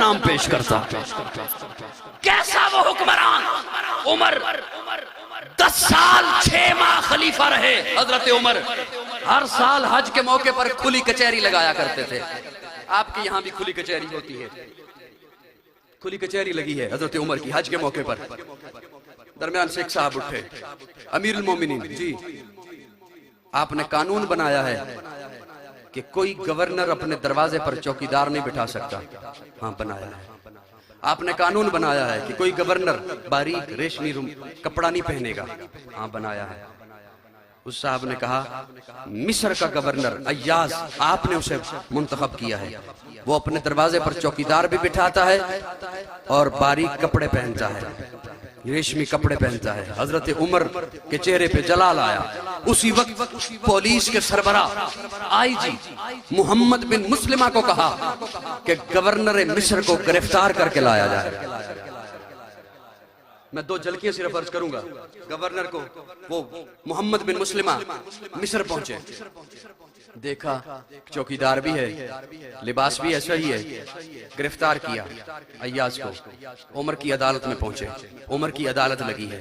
नाम पेश करता। कैसा वो हुक्मरान उमर, 10 साल 6 माह खलीफा रहे हजरत उमर। हर साल हज के मौके पर खुली कचहरी लगाया करते थे। आपके यहां भी खुली कचहरी होती है? खुली कचहरी लगी है हजरत उमर की हज के मौके पर। दरमियान शेख साहब उठे, अमीरुल मोमिनीन जी, आपने कानून बनाया है कि कोई गवर्नर अपने दरवाजे पर चौकीदार नहीं बिठा सकता। हाँ बनाया है। आपने कानून बनाया है कि कोई गवर्नर बारीक रेशमी कपड़ा नहीं पहनेगा। हाँ बनाया है। उस साहब ने कहा मिस्र का गवर्नर अय्याज, आपने उसे मुंतखब किया है, वो अपने दरवाजे पर चौकीदार भी बिठाता है और बारीक कपड़े पहनता है, रेशमी कपड़े पहनता है। हजरत उमर के चेहरे पे जलाल आया। उसी वक्त पुलिस के सरबराह आईजी मोहम्मद बिन मुस्लिमा को कहा कि गवर्नर मिस्र को गिरफ्तार करके लाया जाए। मैं 2 झलकियां सिर्फ अर्ज करूंगा। गवर्नर को, वो मोहम्मद बिन मुस्लिमा मिस्र पहुंचे, देखा चौकीदार भी है, लिबास भी ऐसा ही है, गिरफ्तार किया अय्याज को, उमर की अदालत में पहुंचे। उमर की अदालत लगी है।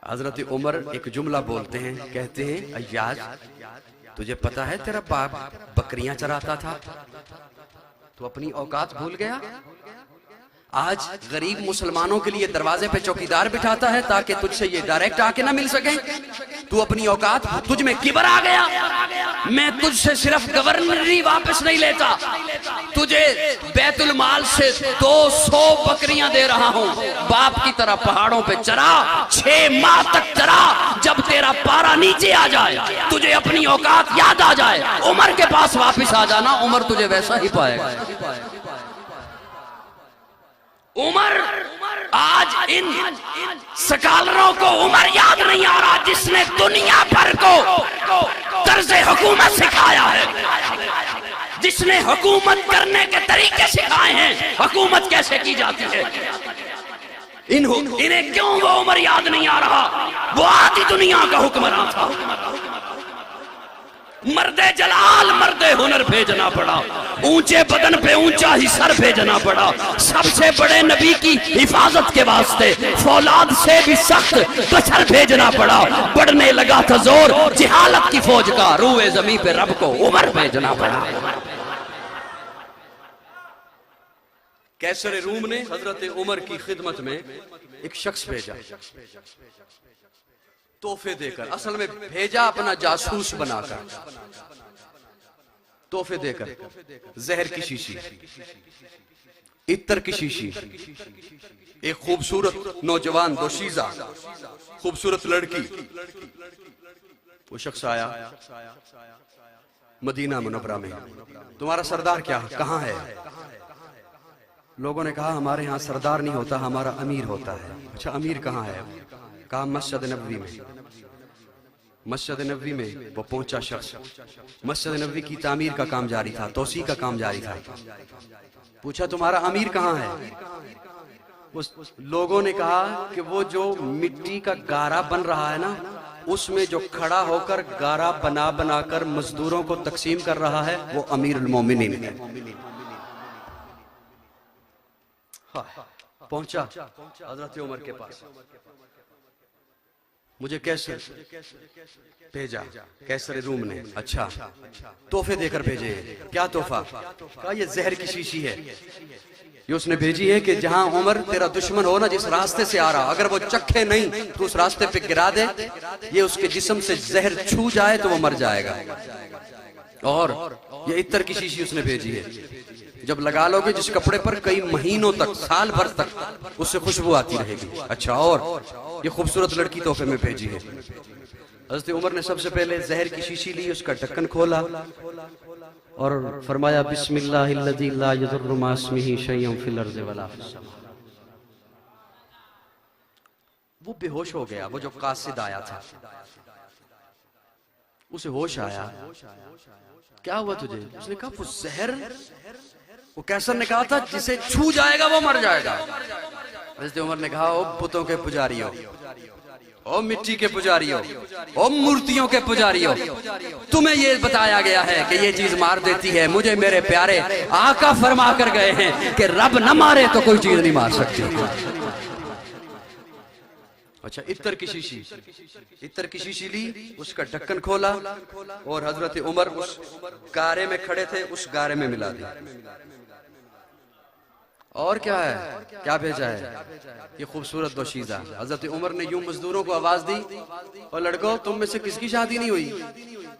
हजरत उमर एक जुमला बोलते हैं, कहते हैं अय्याज तुझे पता है तेरा बाप बकरियां चराता था, तू अपनी औकात भूल गया। आज गरीब मुसलमानों के लिए दरवाजे पे चौकीदार बिठाता है ताकि तुझसे ये डायरेक्ट आके ना मिल सके। तू अपनी औकात, तुझ में किबर आ गया। मैं तुझसे सिर्फ गवर्नरी वापस नहीं लेता, तुझे बैतुल माल से 200 बकरियां दे रहा हूं। बाप की तरह पहाड़ों पे चरा, 6 माह तक चरा। जब तेरा पारा नीचे आ जाए, तुझे अपनी औकात याद आ जाए, उमर के पास वापिस आ जाना, उमर तुझे वैसा ही पाएगा। उमर, आज इन स्कॉलरों को उमर याद नहीं आ रहा जिसने दुनिया भर को तर्ज़े हुकूमत सिखाया है, जिसने हुकूमत करने के तरीके सिखाए हैं, हुकूमत कैसे की जाती है। इन्हें क्यों वो उमर याद नहीं आ रहा? वो आधी दुनिया का हुक्मरान था। मर्दे जलाल मर्दे हुनर भेजना पड़ा, ऊंचे बदन पे ऊंचा ही सर भेजना पड़ा। सबसे बड़े नबी की हिफाजत के वास्ते फौलाद से भी सख्त बशर भेजना पड़ा। बढ़ने लगा था जोर जिहालत की फौज का, रूए जमी पे रब को उमर भेजना पड़ा। कैसर रूम ने हजरत उमर की खिदमत में एक शख्स भेजा तोहफे देकर, असल में भेजा अपना जासूस बनाकर, तोहफे देकर। जहर की शीशी, इत्तर की शीशी, एक खूबसूरत नौजवान दोशीजा खूबसूरत लड़की। वो शख्स आया मदीना मुनव्वरा में, तुम्हारा सरदार क्या कहाँ है? लोगों ने कहा हमारे यहाँ सरदार नहीं होता, हमारा अमीर होता है। अच्छा अमीर कहाँ है? कहा मस्जिद नबवी में। मस्जिद नबवी में वो पहुंचा शख्स, मस्जिद नबवी की तामीर का काम जारी था, तोसी का काम जारी था। पूछा तुम्हारा अमीर कहाँ है? उस लोगों ने कहा कि वो जो मिट्टी का गारा बन रहा है ना, उसमें जो खड़ा होकर गारा बना बनाकर मजदूरों को तकसीम कर रहा है, वो अमीरुल मोमिनीन है। पहुंचा हजरत उमर के पास, मुझे कैसे भेजा? कैसर रूम ने। अच्छा तोहफे देकर भेजे। क्या तोहफा? कहा ये जहर की शीशी है, ये उसने भेजी है कि जहां उमर तेरा दुश्मन हो ना, जिस रास्ते से आ रहा, अगर वो चखे नहीं तो उस रास्ते पे गिरा दे, ये उसके जिस्म से जहर छू जाए तो वो मर जाएगा। और ये इत्तर की शीशी उसने भेजी है, जब लगा लोगे जिस कपड़े पर कई महीनों तक, साल भर तक उससे खुशबू आती रहेगी। अच्छा और ये खूबसूरत लड़की तोहफे में भेजी है। हज़रत उमर ने सबसे पहले जहर की शीशी ली, उसका ढक्कन खोला और फरमाया बिस्मिल्लाहिल्लज़ी ला यज़ुर्रु मा इस्मिही शैउन फिल अर्ज़ि वला फिस समा। वो बेहोश हो गया, वो जो कासिद आया था। उसे होश आया, क्या हुआ तुझे? उसने कहा वो जहर, वो कैसर ने कहा था जिसे छू जाएगा वो मर जाएगा। हज़रत उमर ने कहा ओ बुतों के पुजारियों, ओ मिट्टी के पुजारियों, ओ मूर्तियों के पुजारियों, तुम्हें ये बताया गया है कि ये चीज मार देती है, मुझे मेरे प्यारे आका फरमा कर गए हैं कि रब न मारे तो कोई चीज नहीं मार सकती। अच्छा, इत्तर की शीशी, इत्तर की शीशी ली, उसका ढक्कन खोला और हजरत उमर उस गारे में खड़े थे, उस गारे में मिला दी। और क्या है, क्या भेजा है? ये खूबसूरत दोशीज़ा। हजरत उमर ने यूं मजदूरों को आवाज दी, और लड़कों तुम में से किसकी शादी नहीं हुई?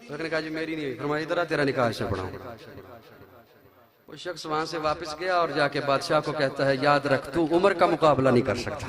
तो उसने कहा जी मेरी नहीं हुई। फरमाया इधर आ, तेरा निकाह से पढ़ाऊं। वो शख्स वहां से वापस गया और जाके बादशाह को कहता है याद रख तू उमर का मुकाबला नहीं कर सकता।